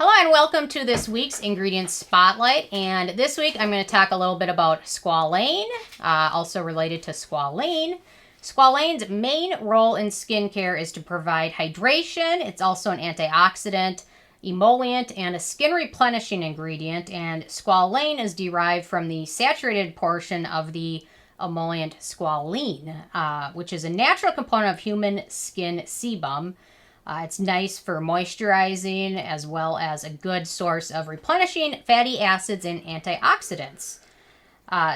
Hello and welcome to this week's Ingredients Spotlight. And this week I'm going to talk a little bit about squalane, also related to squalane. Squalane's main role in skincare is to provide hydration. It's also an antioxidant, emollient, and a skin replenishing ingredient. And squalane is derived from the saturated portion of the emollient squalene, which is a natural component of human skin sebum. It's nice for moisturizing as well as a good source of replenishing fatty acids and antioxidants.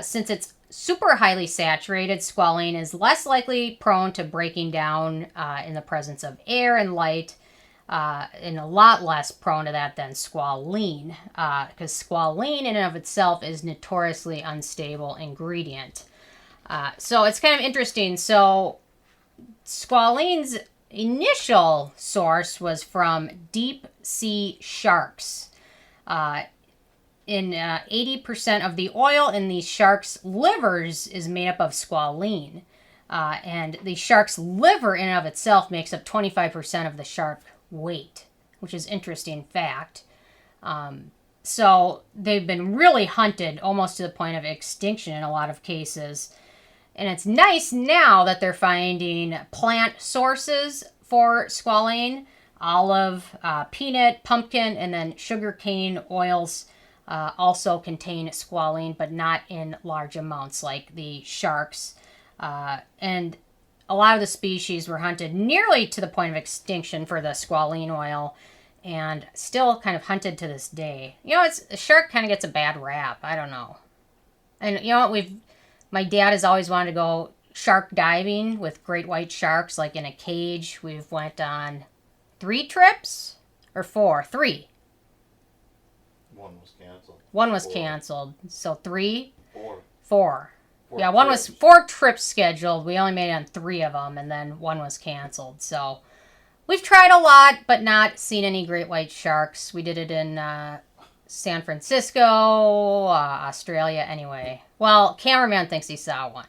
Since it's super highly saturated, squalane is less likely prone to breaking down in the presence of air and light, and a lot less prone to that than squalene, because squalene in and of itself is notoriously unstable ingredient. So it's kind of interesting. So squalene's initial source was from deep sea sharks. In 80% of the oil in these sharks' livers is made up of squalene. And the shark's liver in and of itself makes up 25% of the shark weight, which is an interesting fact. So they've been really hunted almost to the point of extinction in a lot of cases. And it's nice now that they're finding plant sources for squalane, olive, peanut, pumpkin, and then sugarcane oils also contain squalane, but not in large amounts like the sharks. And a lot of the species were hunted nearly to the point of extinction for the squalene oil, and still kind of hunted to this day. You know, a shark kind of gets a bad rap. I don't know. And you know what, my dad has always wanted to go shark diving with great white sharks, like in a cage. We've went on 3 trips or 4? 3. One was canceled. One was canceled. So 3? 4. 4. Yeah, one was 4 trips scheduled. We only made it on 3 of them, and then one was canceled. So we've tried a lot, but not seen any great white sharks. We did it in San Francisco, Australia, anyway. Well, cameraman thinks he saw one.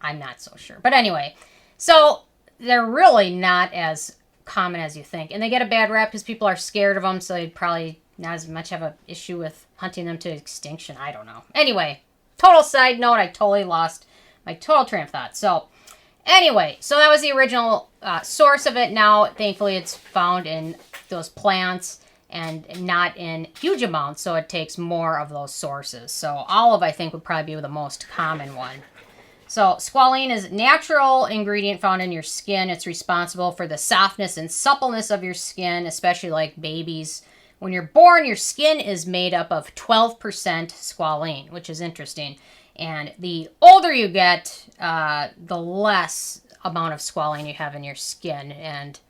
I'm not so sure. But anyway, so they're really not as common as you think. And they get a bad rap because people are scared of them, so they'd probably not as much have an issue with hunting them to extinction. I don't know. Anyway, total side note, I totally lost my total train of thought. So anyway, so that was the original source of it. Now, thankfully, it's found in those plants and not in huge amounts, so it takes more of those sources. So olive, I think, would probably be the most common one. So squalene is a natural ingredient found in your skin. It's responsible for the softness and suppleness of your skin, especially like babies. When you're born, your skin is made up of 12% squalene, which is interesting. And the older you get, the less amount of squalene you have in your skin, and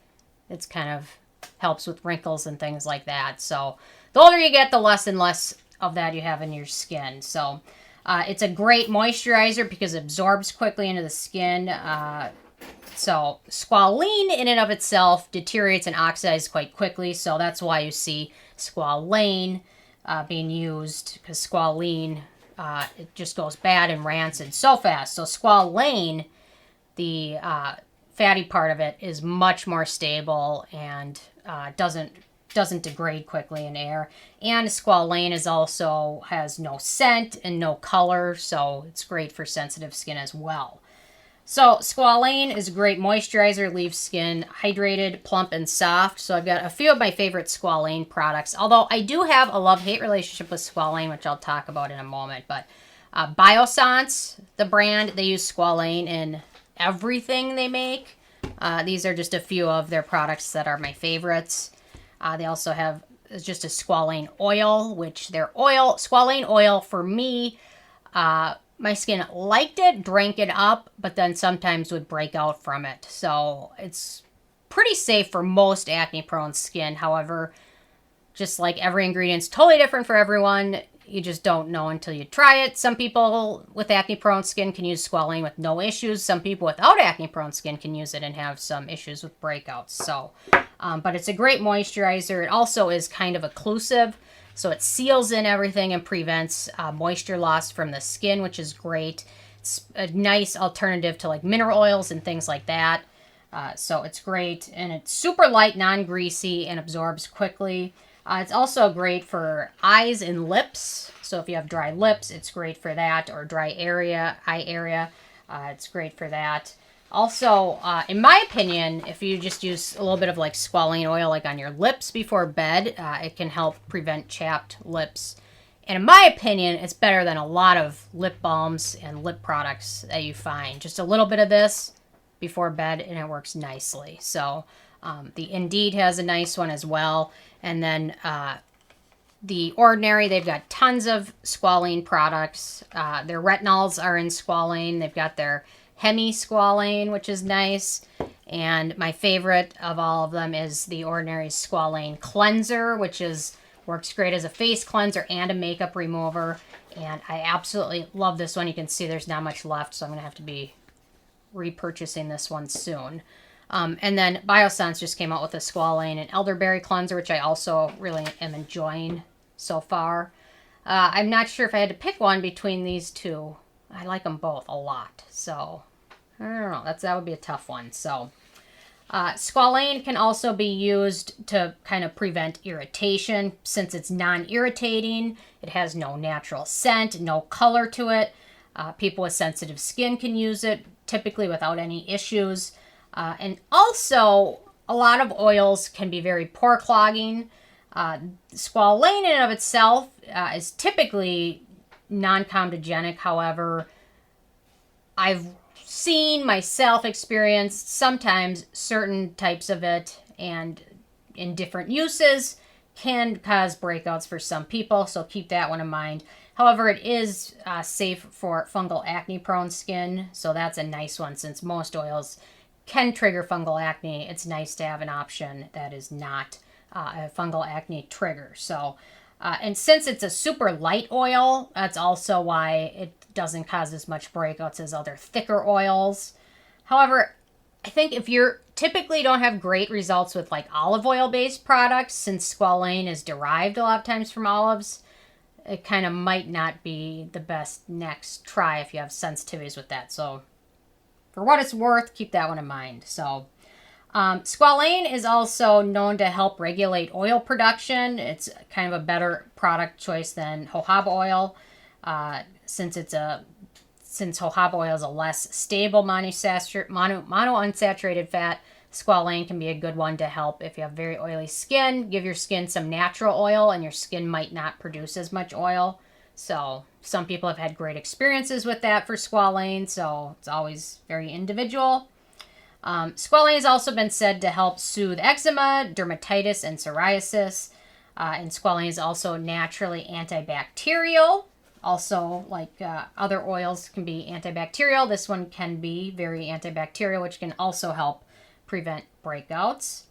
it's kind of helps with wrinkles and things like that. So the older you get, the less and less of that you have in your skin. So it's a great moisturizer because it absorbs quickly into the skin. So squalene in and of itself deteriorates and oxidizes quite quickly. So that's why you see squalane being used, because squalene, it just goes bad and rancid so fast. So squalane, the fatty part of it, is much more stable and doesn't degrade quickly in air. And squalane has no scent and no color, so it's great for sensitive skin as well. So squalane is a great moisturizer, leaves skin hydrated, plump, and soft. So I've got a few of my favorite squalane products, although I do have a love-hate relationship with squalane, which I'll talk about in a moment. But Biossance, the brand, they use squalane in everything they make. These are just a few of their products that are my favorites. They also have just a squalane oil, which squalane oil for me, my skin liked it, drank it up, but then sometimes would break out from it. So it's pretty safe for most acne-prone skin. However, just like every ingredient's totally different for everyone, you just don't know until you try it. Some people with acne-prone skin can use squalane with no issues. Some people without acne-prone skin can use it and have some issues with breakouts. So, but it's a great moisturizer. It also is kind of occlusive, so it seals in everything and prevents moisture loss from the skin, which is great. It's a nice alternative to like mineral oils and things like that. So it's great, and it's super light, non-greasy, and absorbs quickly. It's also great for eyes and lips. So if you have dry lips, it's great for that, or dry eye area. It's great for that. Also, in my opinion, if you just use a little bit of like squalane oil like on your lips before bed, it can help prevent chapped lips. And in my opinion, it's better than a lot of lip balms and lip products that you find. Just a little bit of this before bed, and it works nicely. So the Indeed has a nice one as well. And then the Ordinary, they've got tons of squalane products. Their retinols are in squalane. They've got their Hemi-Squalane, which is nice. And my favorite of all of them is the Ordinary Squalane Cleanser, which works great as a face cleanser and a makeup remover. And I absolutely love this one. You can see there's not much left, so I'm going to have to be repurchasing this one soon. And then Biossance just came out with a Squalane and Elderberry Cleanser, which I also really am enjoying so far. I'm not sure if I had to pick one between these two. I like them both a lot, so I don't know. That would be a tough one. So Squalane can also be used to kind of prevent irritation. Since it's non-irritating, it has no natural scent, no color to it. People with sensitive skin can use it, typically without any issues. And also, a lot of oils can be very pore clogging. Squalane in and of itself is typically non-comedogenic. However, I've seen myself experience sometimes certain types of it, and in different uses can cause breakouts for some people, so keep that one in mind. However, it is safe for fungal acne prone skin, so that's a nice one. Since most oils can trigger fungal acne, it's nice to have an option that is not a fungal acne trigger. So and since it's a super light oil, that's also why it doesn't cause as much breakouts as other thicker oils. However, I think if you're typically don't have great results with like olive oil based products, since squalane is derived a lot of times from olives, it kind of might not be the best next try if you have sensitivities with that. So for what it's worth, keep that one in mind. So squalane is also known to help regulate oil production. It's kind of a better product choice than jojoba oil, since jojoba oil is a less stable monounsaturated fat. Squalane can be a good one to help if you have very oily skin. Give your skin some natural oil, and your skin might not produce as much oil. So some people have had great experiences with that for squalane, so it's always very individual. Squalane has also been said to help soothe eczema, dermatitis, and psoriasis. And squalane is also naturally antibacterial. Also, like other oils can be antibacterial, this one can be very antibacterial, which can also help prevent breakouts.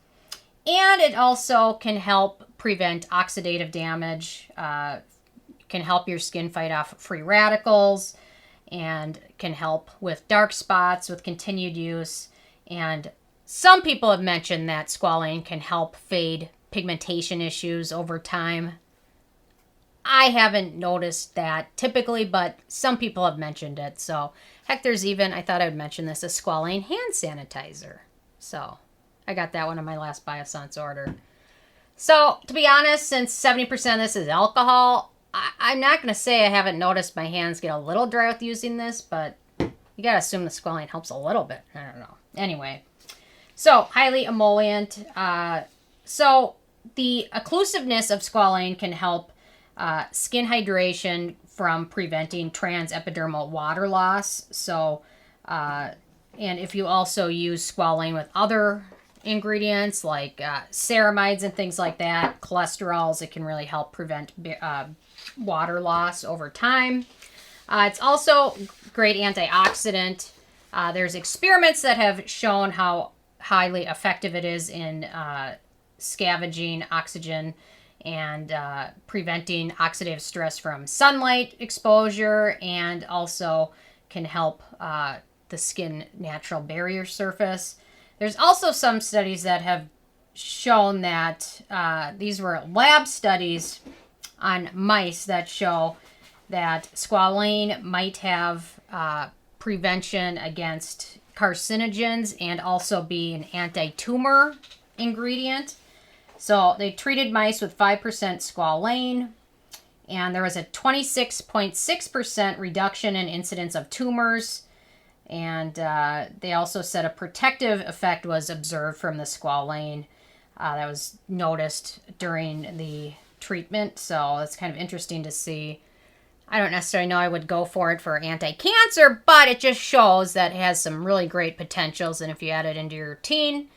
And it also can help prevent oxidative damage, can help your skin fight off free radicals, and can help with dark spots with continued use. And some people have mentioned that squalane can help fade pigmentation issues over time. I haven't noticed that typically, but some people have mentioned it. So, heck, there's even, I thought I would mention this, a squalane hand sanitizer. So, I got that one in my last Biossance order. So, to be honest, since 70% of this is alcohol, I'm not going to say I haven't noticed my hands get a little dry with using this, but you got to assume the squalane helps a little bit. I don't know. Anyway, so highly emollient. So the occlusiveness of squalane can help skin hydration from preventing transepidermal water loss. So, and if you also use squalane with other ingredients like ceramides and things like that, cholesterols, it can really help prevent water loss over time. It's also great antioxidant. There's experiments that have shown how highly effective it is in scavenging oxygen and preventing oxidative stress from sunlight exposure, and also can help the skin natural barrier surface. There's also some studies that have shown that these were lab studies on mice that show that squalane might have prevention against carcinogens and also be an anti-tumor ingredient. So they treated mice with 5% squalane, and there was a 26.6% reduction in incidence of tumors. And they also said a protective effect was observed from the squalane that was noticed during the treatment. So it's kind of interesting to see. I don't necessarily know I would go for it for anti-cancer, but it just shows that it has some really great potentials. And if you add it into your routine,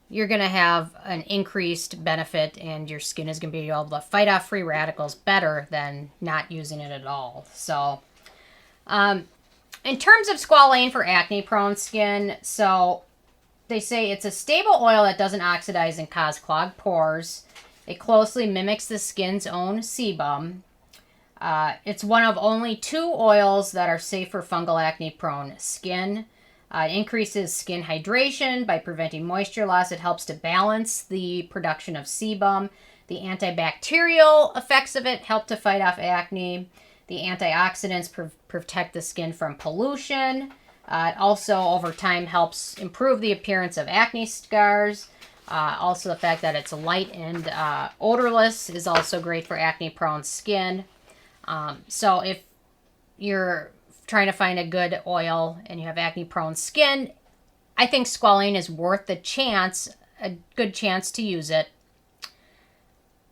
you're going to have an increased benefit, and your skin is going to be able to fight off free radicals better than not using it at all. So, in terms of squalane for acne-prone skin, so they say it's a stable oil that doesn't oxidize and cause clogged pores. It closely mimics the skin's own sebum. It's one of only 2 oils that are safe for fungal acne-prone skin. It increases skin hydration by preventing moisture loss. It helps to balance the production of sebum. The antibacterial effects of it help to fight off acne. The antioxidants protect the skin from pollution. It also, over time, helps improve the appearance of acne scars. Also, the fact that it's light and odorless is also great for acne-prone skin. So if you're trying to find a good oil and you have acne-prone skin, I think squalane is worth the chance, a good chance to use it.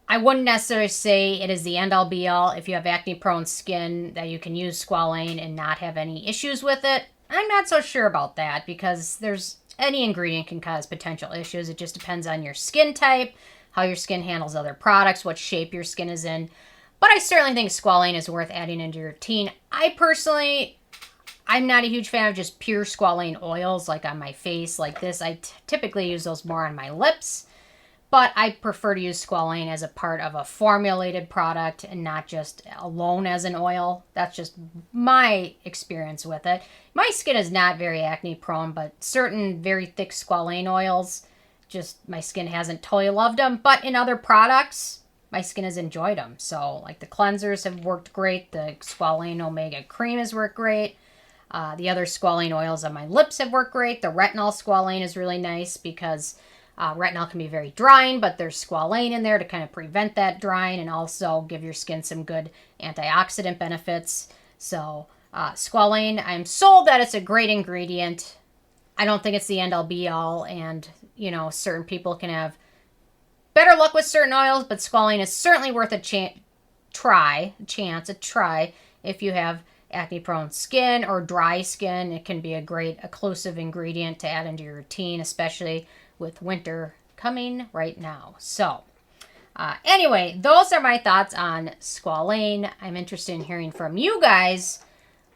I wouldn't necessarily say it is the end-all be-all if you have acne-prone skin that you can use squalane and not have any issues with it. I'm not so sure about that because any ingredient can cause potential issues. It just depends on your skin type, how your skin handles other products, what shape your skin is in. But I certainly think squalane is worth adding into your routine. I'm not a huge fan of just pure squalane oils like on my face like this. I typically use those more on my lips. But I prefer to use squalane as a part of a formulated product and not just alone as an oil. That's just my experience with it. My skin is not very acne prone, but certain very thick squalane oils, just my skin hasn't totally loved them. But in other products, my skin has enjoyed them. So like the cleansers have worked great. The squalane omega cream has worked great. The other squalane oils on my lips have worked great. The retinol squalane is really nice because retinol can be very drying, but there's squalane in there to kind of prevent that drying and also give your skin some good antioxidant benefits. So squalane, I'm sold that it's a great ingredient. I don't think it's the end all be all, and certain people can have better luck with certain oils, but squalane is certainly worth a try if you have acne-prone skin or dry skin. It can be a great occlusive ingredient to add into your routine, especially with winter coming right now. So anyway, those are my thoughts on squalane. I'm interested in hearing from you guys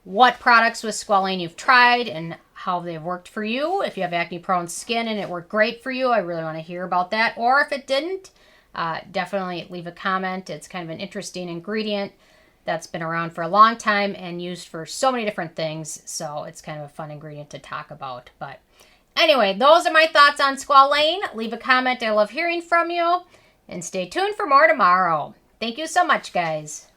what products with squalane you've tried and how they've worked for you. If you have acne-prone skin and it worked great for you, I really want to hear about that. Or if it didn't, definitely leave a comment. It's kind of an interesting ingredient that's been around for a long time and used for so many different things. So it's kind of a fun ingredient to talk about. But anyway, those are my thoughts on squalane. Leave a comment. I love hearing from you. And stay tuned for more tomorrow. Thank you so much, guys.